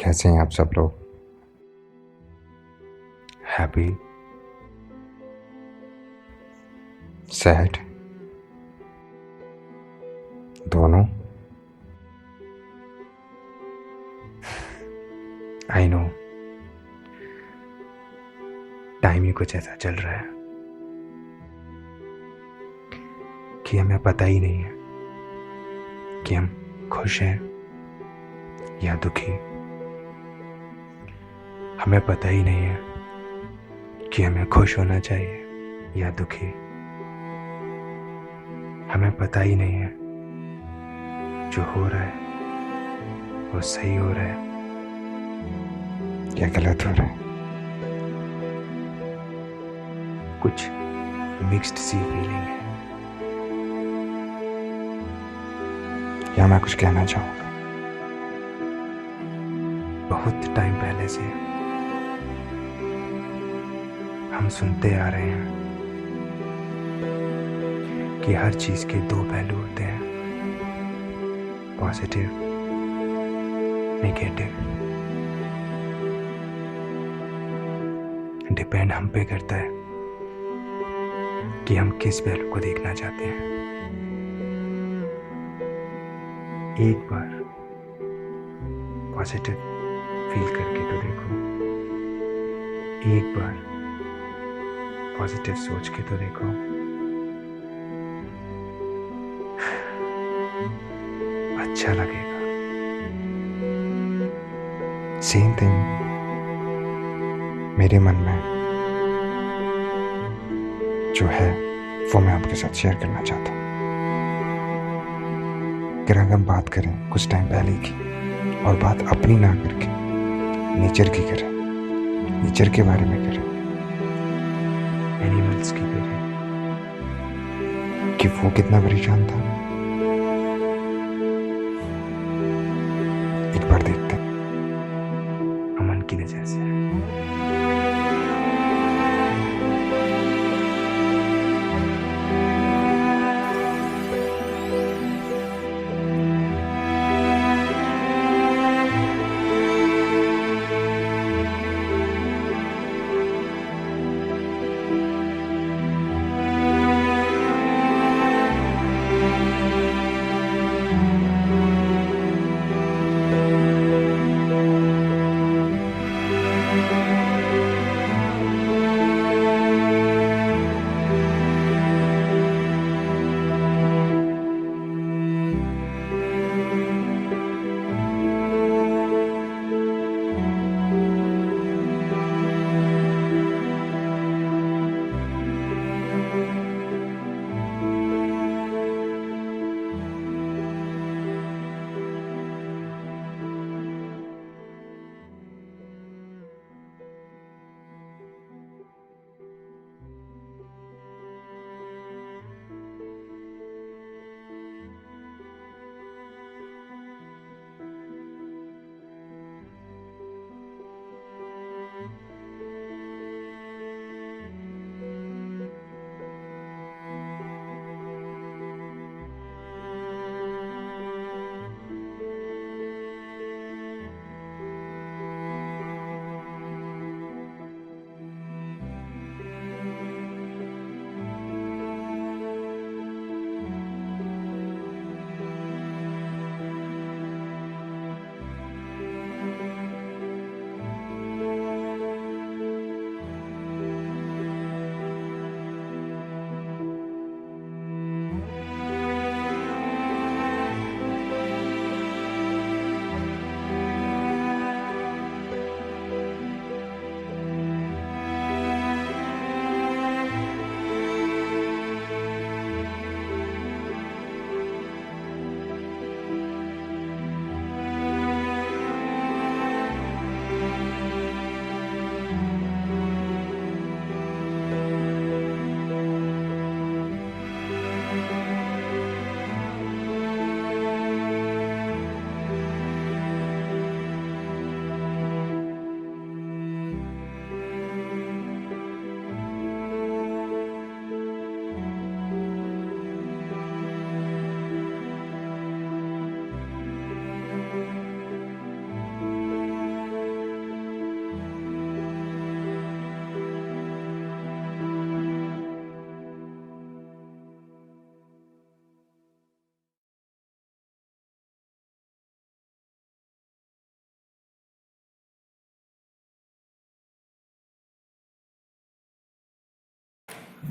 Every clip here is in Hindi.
कैसे हैं आप सब लोग? हैप्पी, सैड, दोनों? आई नो, टाइम ही कुछ ऐसा चल रहा है कि हमें पता ही नहीं है कि हम खुश हैं या दुखी। हमें पता ही नहीं है कि हमें खुश होना चाहिए या दुखी। हमें पता ही नहीं है जो हो रहा है वो सही हो रहा है या गलत हो रहा है। कुछ मिक्स्ड सी फीलिंग है। या मैं कुछ कहना चाहूँगा, बहुत टाइम पहले से हम सुनते आ रहे हैं कि हर चीज़ के दो पहलू होते हैं, पॉजिटिव, नेगेटिव। डिपेंड हम पे करता है कि हम किस पहलू को देखना चाहते हैं। एक बार पॉजिटिव फील करके तो देखो, एक बार पॉजिटिव सोच के तो देखो। अच्छा लगेगा। सेम थिंग मेरे मन में जो है वो मैं आपके साथ शेयर करना चाहता हूँ। अगर हम बात करें कुछ टाइम पहले की और बात अपनी ना करके नेचर की करें, नेचर के बारे में करें, एनिमल्स की करें कि वो कितना परेशान था, एक बार देखते हैं अमन की नजर से।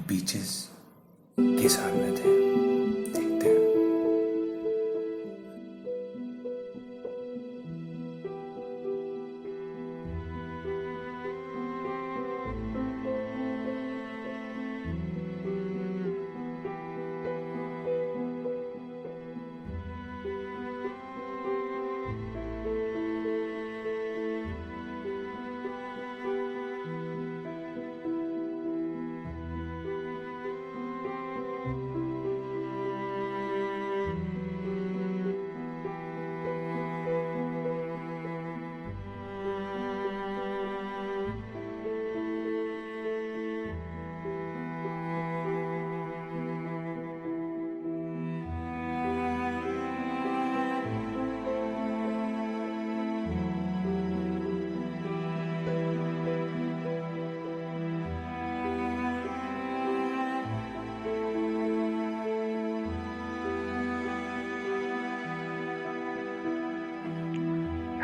बीचेस किस हाल में थे, देखते हैं।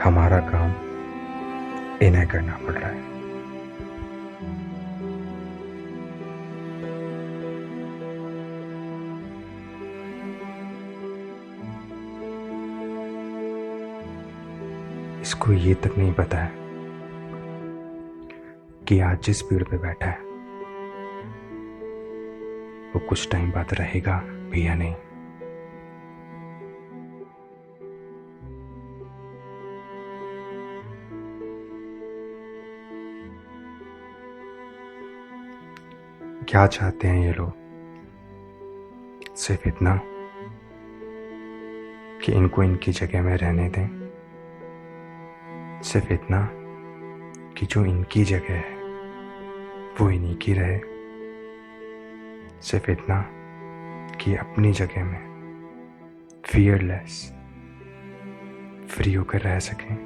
हमारा काम इन्हें करना पड़ रहा है। इसको ये तक नहीं पता है कि आज जिस पेड़ पे बैठा है वो कुछ टाइम बाद रहेगा भी या नहीं। क्या चाहते हैं ये लोग? सिर्फ इतना कि इनको इनकी जगह में रहने दें, सिर्फ इतना कि जो इनकी जगह है वो इन्हीं की रहे, सिर्फ इतना कि अपनी जगह में फियरलेस फ्री होकर रह सकें।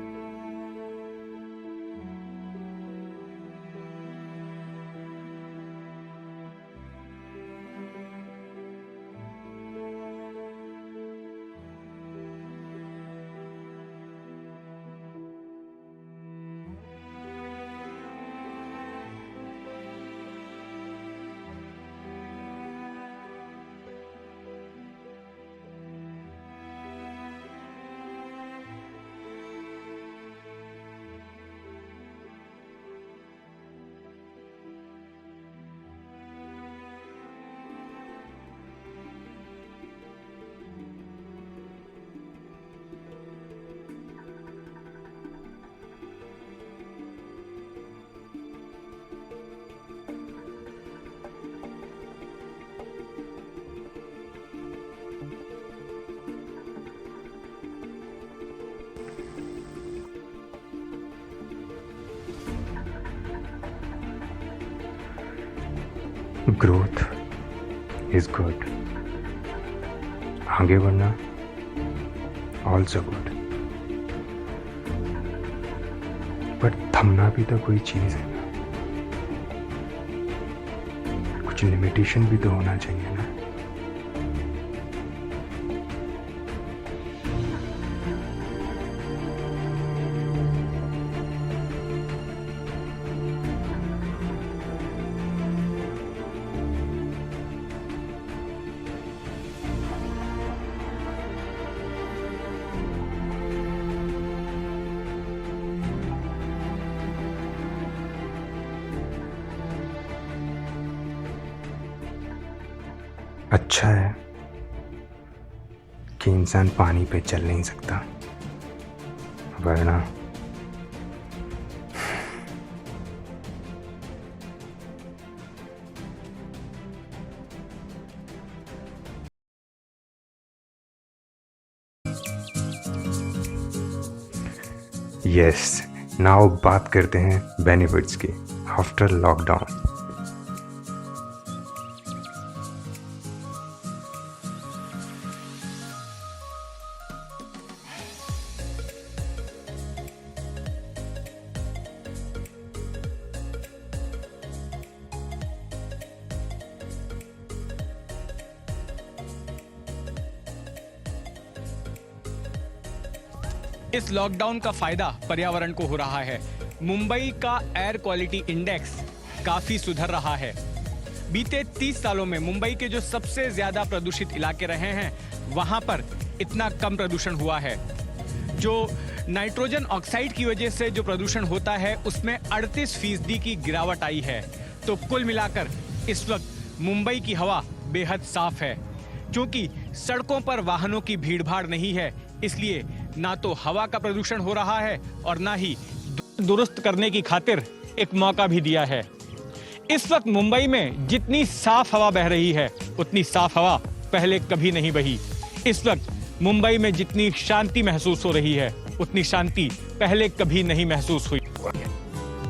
ग्रोथ इज गुड, आगे बढ़ना ऑल्सो गुड, बट थमना भी तो कोई चीज़ है ना, कुछ लिमिटेशन भी तो होना चाहिए ना। अच्छा है कि इंसान पानी पे चल नहीं सकता, वरना यस, नाउ बात करते हैं बेनिफिट्स की आफ्टर लॉकडाउन। इस लॉकडाउन का फायदा पर्यावरण को हो रहा है। मुंबई का एयर क्वालिटी इंडेक्स काफी सुधर रहा है। बीते 30 सालों में मुंबई के जो सबसे ज्यादा प्रदूषित इलाके रहे हैं वहां पर इतना कम प्रदूषण हुआ है। जो नाइट्रोजन ऑक्साइड की वजह से जो प्रदूषण होता है उसमें 38% की गिरावट आई है। तो कुल मिलाकर इस वक्त मुंबई की हवा बेहद साफ है। क्योंकि सड़कों पर वाहनों की भीड़भाड़ नहीं है, इसलिए ना तो हवा का प्रदूषण हो रहा है और ना ही दुरुस्त करने की खातिर एक मौका भी दिया है। इस वक्त मुंबई में जितनी साफ हवा बह रही है उतनी साफ हवा पहले कभी नहीं बही। इस वक्त मुंबई में जितनी शांति महसूस हो रही है उतनी शांति पहले कभी नहीं महसूस हुई।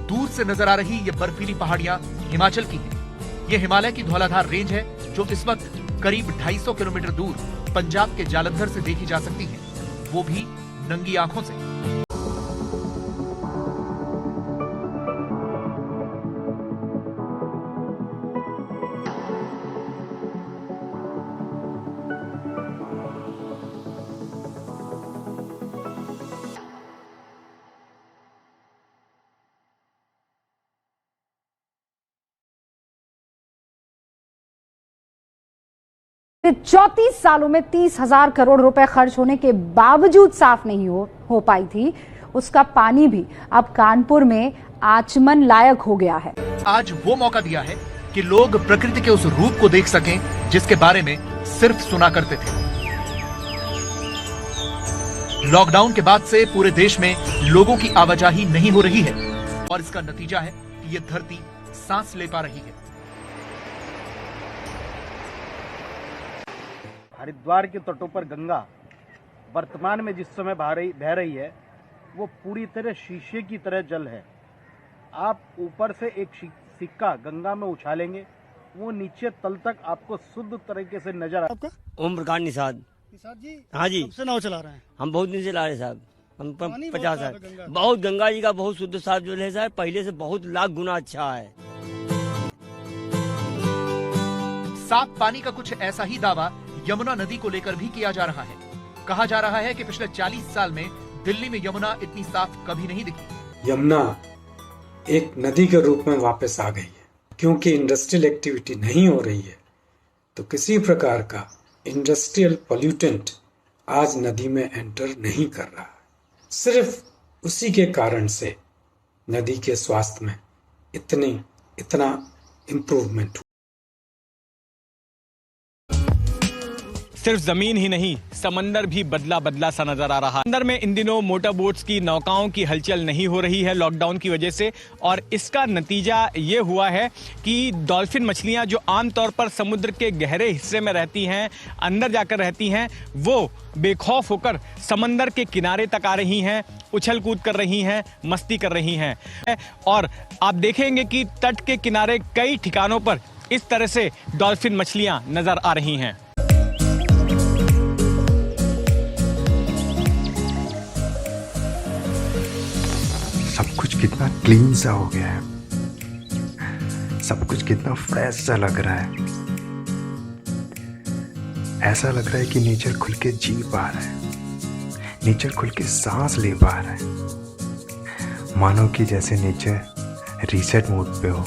दूर से नजर आ रही ये बर्फीली पहाड़ियां हिमाचल की हैं। ये हिमालय की धौलाधार रेंज है जो इस वक्त करीब 250 किलोमीटर दूर पंजाब के जालंधर से देखी जा सकती है, वो भी नंगी आंखों से। फिर 34 सालों में 30,000 करोड़ रुपए खर्च होने के बावजूद साफ नहीं हो पाई थी उसका पानी भी अब कानपुर में आचमन लायक हो गया है। आज वो मौका दिया है कि लोग प्रकृति के उस रूप को देख सकें जिसके बारे में सिर्फ सुना करते थे। लॉकडाउन के बाद से पूरे देश में लोगों की आवाजाही नहीं हो रही है और इसका नतीजा है कि ये धरती सांस ले पा रही है। हरिद्वार के तटों पर गंगा वर्तमान में जिस समय बह रही है वो पूरी तरह शीशे की तरह जल है। आप ऊपर से एक सिक्का गंगा में उछालेंगे, वो नीचे तल तक आपको शुद्ध तरीके से नजर आपका ओम प्रकाश निषाद जी। हाँ जी, कब से नाव चला रहे हैं? हम बहुत दिन से ला रहे साहब, हम 50 साल। बहुत गंगा जी का बहुत शुद्ध साफ जल है साहब, पहले से बहुत लाख गुना अच्छा है। साफ पानी का कुछ ऐसा ही दावा यमुना नदी को लेकर भी किया जा रहा है। कहा जा रहा है कि पिछले 40 साल में दिल्ली में यमुना इतनी साफ कभी नहीं दिखी। यमुना एक नदी के रूप में वापस आ गई है। क्योंकि इंडस्ट्रियल एक्टिविटी नहीं हो रही है तो किसी प्रकार का इंडस्ट्रियल पोल्यूटेंट आज नदी में एंटर नहीं कर रहा है। सिर्फ उसी के कारण से नदी के स्वास्थ्य में इतना इम्प्रूवमेंट। सिर्फ जमीन ही नहीं, समंदर भी बदला बदला सा नजर आ रहा है। समंदर में इन दिनों मोटर बोट्स की, नौकाओं की हलचल नहीं हो रही है लॉकडाउन की वजह से, और इसका नतीजा ये हुआ है कि डॉल्फिन मछलियां जो आमतौर पर समुद्र के गहरे हिस्से में रहती हैं, अंदर जाकर रहती हैं, वो बेखौफ होकर समंदर के किनारे तक आ रही हैं, उछल कूद कर रही हैं, मस्ती कर रही हैं। और आप देखेंगे कि तट के किनारे कई ठिकानों पर इस तरह से डॉल्फिन मछलियां नजर आ रही हैं। सब कुछ कितना क्लीन सा हो गया है, सब कुछ कितना फ्रेश सा लग रहा है। ऐसा लग रहा है कि नेचर खुल के जी पा रहा है, नेचर खुल के सांस ले पा रहा है, मानो कि जैसे नेचर रीसेट मोड पे हो।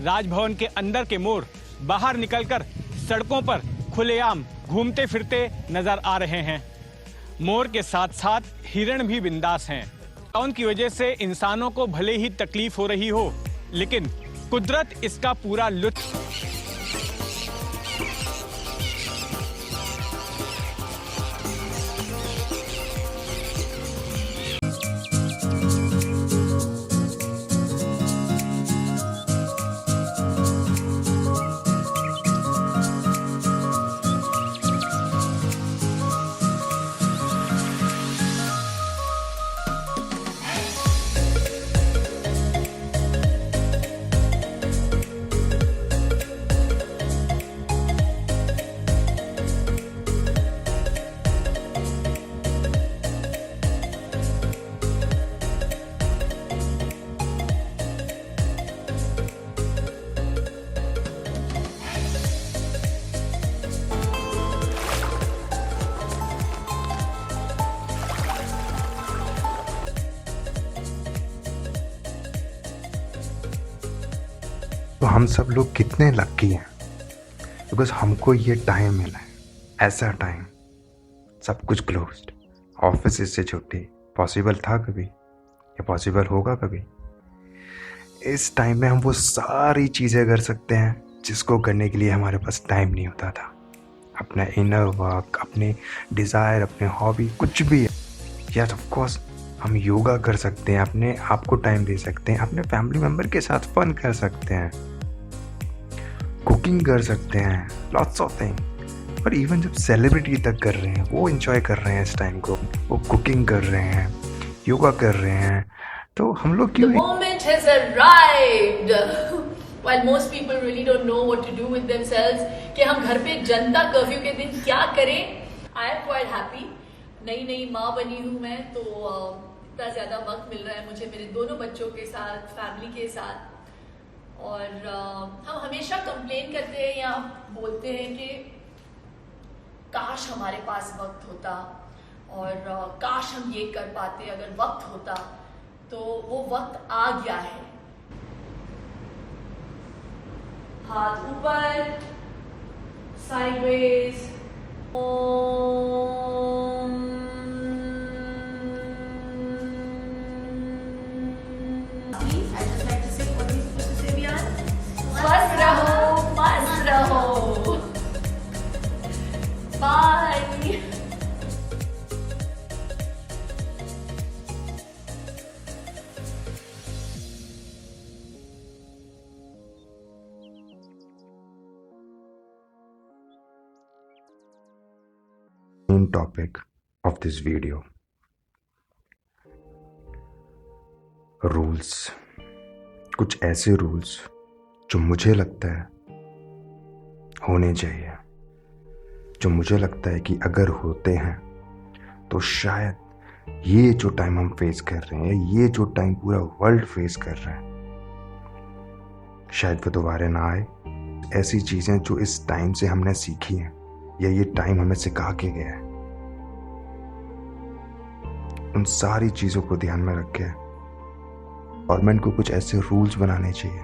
राजभवन के अंदर के मोर बाहर निकलकर सड़कों पर खुलेआम घूमते फिरते नजर आ रहे हैं। मोर के साथ साथ हिरण भी बिंदास हैं। लॉकडाउन की वजह से इंसानों को भले ही तकलीफ हो रही हो, लेकिन कुदरत इसका पूरा लुत्फ तो हम सब लोग कितने लकी हैं, बिकॉज हमको ये टाइम मिला है, ऐसा टाइम। सब कुछ क्लोज्ड, ऑफिस से छुट्टी। पॉसिबल था कभी, या पॉसिबल होगा कभी? इस टाइम में हम वो सारी चीज़ें कर सकते हैं जिसको करने के लिए हमारे पास टाइम नहीं होता था। अपना इनर वर्क, अपने डिज़ायर, अपने हॉबी, कुछ भी। यस ऑफ कोर्स हम योगा कर सकते हैं, अपने आप को टाइम दे सकते हैं, अपने फैमिली मेम्बर के साथ फन कर सकते हैं, कुकिंग कर सकते हैं, लॉट्स ऑफ थिंग। और इवन जब सेलिब्रिटी तक कर रहे हैं, वो एंजॉय कर रहे हैं इस टाइम को, वो कुकिंग कर रहे हैं, योगा कर रहे हैं, तो हम लोग क्यों? The moment has arrived. While most people really don't know what to do with themselves, कि हम घर पे जनता कर्फ्यू के दिन क्या करें, I am quite happy. नई माँ बनी हूँ मैं, तो इतना ज़्यादा वक्त मिल रहा है मुझे मेरे दोनों बच्चों के साथ, फैमिली के साथ। और हम हमेशा कंप्लेन करते हैं या बोलते हैं कि काश हमारे पास वक्त होता और काश हम ये कर पाते, अगर वक्त होता। तो वो वक्त आ गया है। हाथ ऊपर, साइडवेज, मस्त रहो, bye. Main topic of this video, rules. कुछ ऐसे रूल्स जो मुझे लगता है होने चाहिए, जो मुझे लगता है कि अगर होते हैं तो शायद ये जो टाइम हम फेस कर रहे हैं, ये जो टाइम पूरा वर्ल्ड फेस कर रहा है, शायद वो दोबारा ना आए। ऐसी चीज़ें जो इस टाइम से हमने सीखी हैं या ये टाइम हमें सिखा के गया है, उन सारी चीज़ों को ध्यान में रख के गवर्नमेंट को कुछ ऐसे रूल्स बनाने चाहिए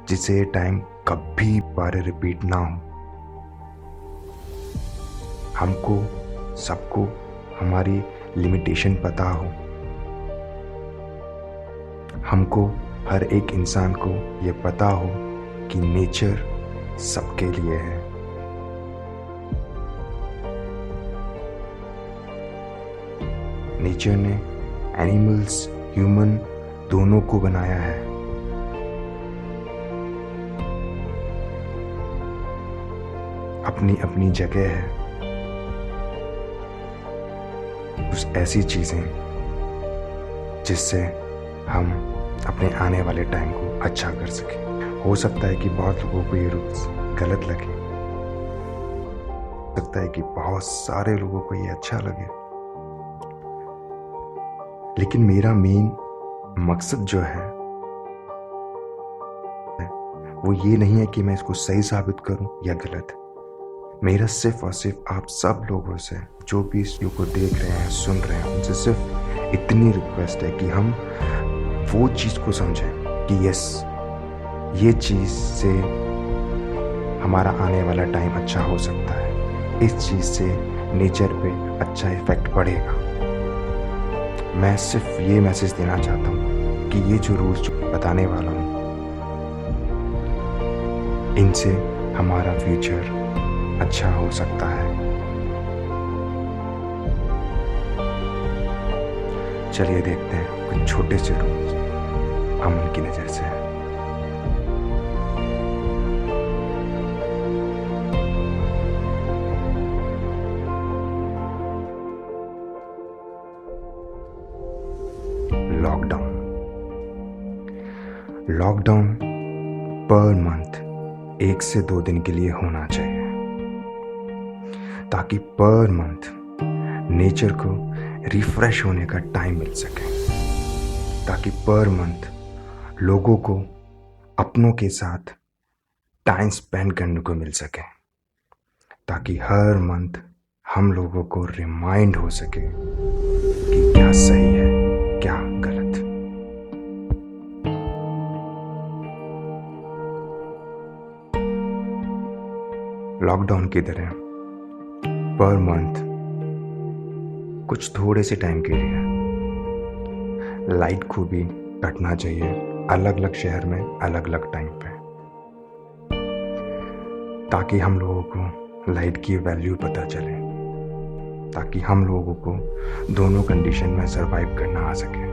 जिससे ये टाइम कभी बारे रिपीट ना हो। हमको सबको हमारी लिमिटेशन पता हो, हमको हर एक इंसान को ये पता हो कि नेचर सबके लिए है। नेचर ने एनिमल्स, ह्यूमन दोनों को बनाया है। अपनी अपनी जगह है। कुछ ऐसी चीजें जिससे हम अपने आने वाले टाइम को अच्छा कर सकें। हो सकता है कि बहुत लोगों को ये रूल्स गलत लगे, हो सकता है कि बहुत सारे लोगों को ये अच्छा लगे, लेकिन मेरा मेन मकसद जो है वो ये नहीं है कि मैं इसको सही साबित करूं या गलत। मेरा सिर्फ और सिर्फ आप सब लोगों से, जो भी इस वीडियो को देख रहे हैं, सुन रहे हैं, उनसे सिर्फ इतनी रिक्वेस्ट है कि हम वो चीज़ को समझें कि यस, ये चीज़ से हमारा आने वाला टाइम अच्छा हो सकता है। इस चीज़ से नेचर पे अच्छा इफेक्ट पड़ेगा। मैं सिर्फ ये मैसेज देना चाहता हूँ कि ये जो रूल्स बताने वाला हूँ, इनसे हमारा फ्यूचर अच्छा हो सकता है। चलिए देखते हैं कुछ छोटे से रूल्स अमन की नज़र से। लॉकडाउन पर मंथ 1 से 2 दिन के लिए होना चाहिए, ताकि पर मंथ नेचर को रिफ्रेश होने का टाइम मिल सके, ताकि पर मंथ लोगों को अपनों के साथ टाइम स्पेंड करने को मिल सके, ताकि हर मंथ हम लोगों को रिमाइंड हो सके कि क्या सही है क्या गलत। लॉकडाउन की तरह पर मंथ कुछ थोड़े से टाइम के लिए लाइट को भी कटना चाहिए, अलग अलग शहर में अलग अलग टाइम पे, ताकि हम लोगों को लाइट की वैल्यू पता चले, ताकि हम लोगों को दोनों कंडीशन में सरवाइव करना आ सके।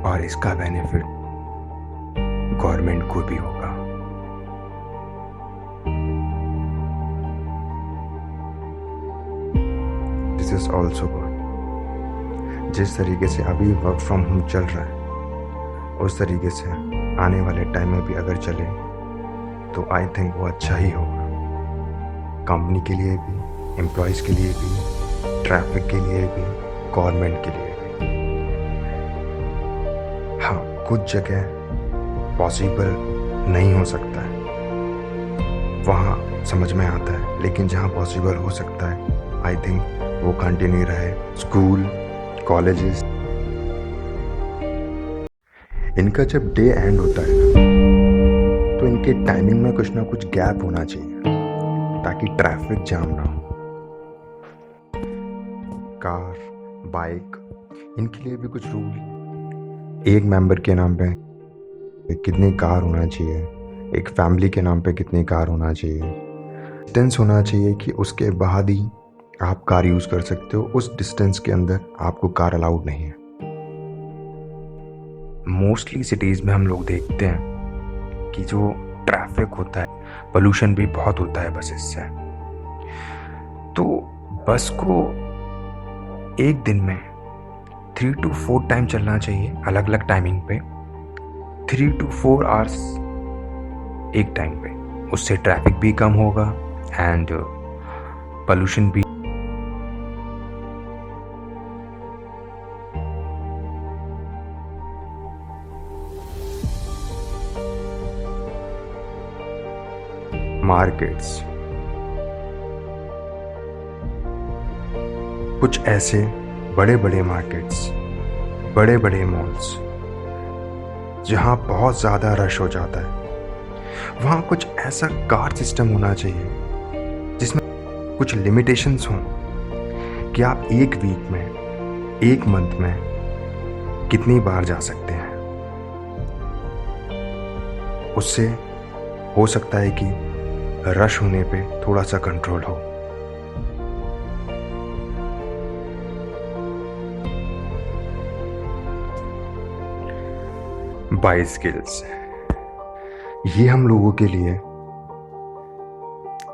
और इसका बेनिफिट गवर्नमेंट को भी होगा। This is also good. जिस तरीके से अभी वर्क फ्रॉम होम चल रहा है, उस तरीके से आने वाले टाइम में भी अगर चले तो आई थिंक वो अच्छा ही होगा, कंपनी के लिए भी, एम्प्लॉयज़ के लिए भी, ट्रैफिक के लिए भी, गवर्नमेंट के लिए भी। हाँ, कुछ जगह पॉसिबल नहीं हो सकता है, वहाँ समझ में आता है, लेकिन जहाँ पॉसिबल हो सकता है आई थिंक वो कंटिन्यू रहे। स्कूल, कॉलेजेस, इनका जब डे एंड होता है ना, तो इनके टाइमिंग में कुछ ना कुछ गैप होना चाहिए, ताकि ट्रैफिक जाम ना हो। कार, बाइक, इनके लिए भी कुछ रूल, एक मेंबर के नाम पे कितनी कार होना चाहिए, एक फैमिली के नाम पे कितनी कार होना चाहिए, डिस्टेंस होना चाहिए कि उसके बाद ही आप कार यूज़ कर सकते हो, उस डिस्टेंस के अंदर आपको कार अलाउड नहीं है। मोस्टली सिटीज़ में हम लोग देखते हैं कि जो ट्रैफिक होता है, पोल्यूशन भी बहुत होता है बसेस से। तो बस को एक दिन में 3 to 4 टाइम चलना चाहिए, अलग अलग टाइमिंग पे, 3 to 4 आवर्स एक टाइम पे। उससे ट्रैफिक भी कम होगा एंड पोल्यूशन भी। मार्केट्स, कुछ ऐसे बड़े बड़े मार्केट्स, बड़े बड़े मॉल्स जहां बहुत ज़्यादा रश हो जाता है, वहां कुछ ऐसा कार सिस्टम होना चाहिए जिसमें कुछ लिमिटेशंस हों कि आप एक वीक में, एक मंथ में कितनी बार जा सकते हैं। उससे हो सकता है कि रश होने पे थोड़ा सा कंट्रोल हो। बाइसिकल्स, ये हम लोगों के लिए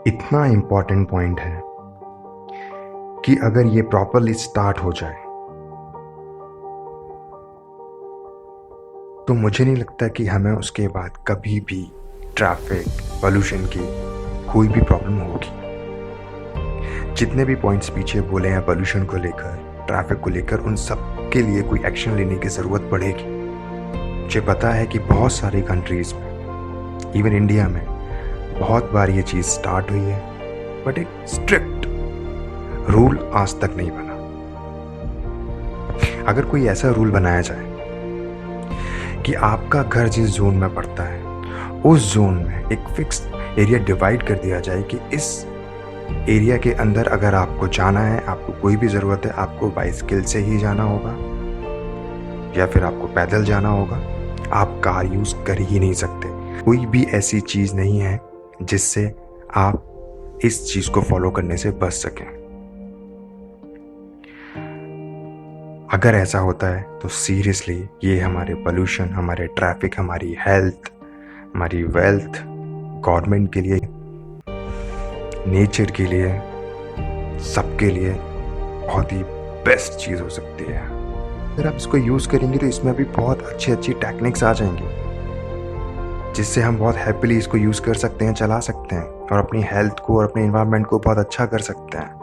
इतना इम्पोर्टेंट पॉइंट है कि अगर ये प्रॉपरली स्टार्ट हो जाए तो मुझे नहीं लगता कि हमें उसके बाद कभी भी ट्रैफिक, पोल्यूशन की कोई भी प्रॉब्लम होगी। जितने भी पॉइंट्स पीछे बोले हैं पोल्यूशन को लेकर, ट्रैफिक को लेकर, उन सब के लिए कोई एक्शन लेने की ज़रूरत पड़ेगी। मुझे पता है कि बहुत सारी कंट्रीज़ में, इवन इंडिया में, बहुत बार ये चीज़ स्टार्ट हुई है, बट एक स्ट्रिक्ट रूल आज तक नहीं बना। अगर कोई ऐसा रूल बनाया जाए कि आपका घर जिस जोन में पड़ता है उस जोन में एक फिक्स एरिया डिवाइड कर दिया जाए कि इस एरिया के अंदर अगर आपको जाना है, आपको कोई भी ज़रूरत है, आपको बाइसिकल से ही जाना होगा या फिर आपको पैदल जाना होगा। आप कार यूज़ कर ही नहीं सकते। कोई भी ऐसी चीज़ नहीं है जिससे आप इस चीज़ को फॉलो करने से बच सकें। अगर ऐसा होता है तो सीरियसली ये हमारे पोल्यूशन, हमारे ट्रैफिक, हमारी हेल्थ, हमारी वेल्थ, गवर्नमेंट के लिए, नेचर के लिए, सबके लिए बहुत ही बेस्ट चीज़ हो सकती है। अगर आप इसको यूज़ करेंगे तो इसमें भी बहुत अच्छी अच्छी टेक्निक्स आ जाएंगी जिससे हम बहुत हैप्पीली इसको यूज़ कर सकते हैं, चला सकते हैं और अपनी हेल्थ को और अपने एनवायरनमेंट को बहुत अच्छा कर सकते हैं।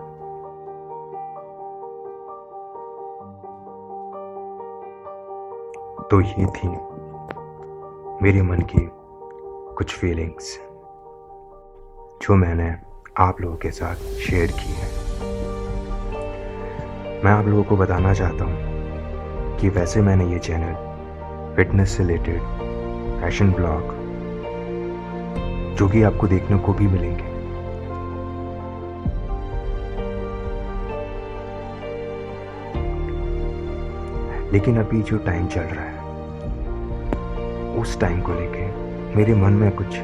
तो ये थी मेरे मन की कुछ फीलिंग्स जो मैंने आप लोगों के साथ शेयर की है। मैं आप लोगों को बताना चाहता हूँ कि वैसे मैंने ये चैनल फिटनेस से रिलेटेड फैशन ब्लॉग जो कि आपको देखने को भी मिलेंगे, लेकिन अभी जो टाइम चल रहा है उस टाइम को लेके मेरे मन में कुछ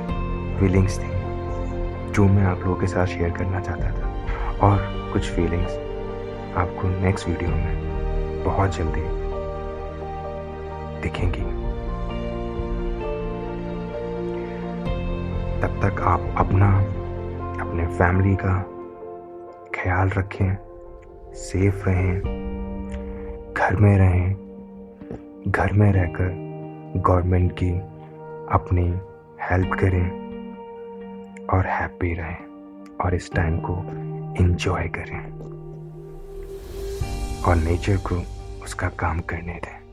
फीलिंग्स थी जो मैं आप लोगों के साथ शेयर करना चाहता था, और कुछ फीलिंग्स आपको नेक्स्ट वीडियो में बहुत जल्दी दिखेंगी। तब तक आप अपने फैमिली का ख्याल रखें, सेफ रहें, घर में रहें, घर में रहकर गवर्नमेंट की अपनी हेल्प करें और हैप्पी रहें और इस टाइम को एंजॉय करें और नेचर को उसका काम करने दें।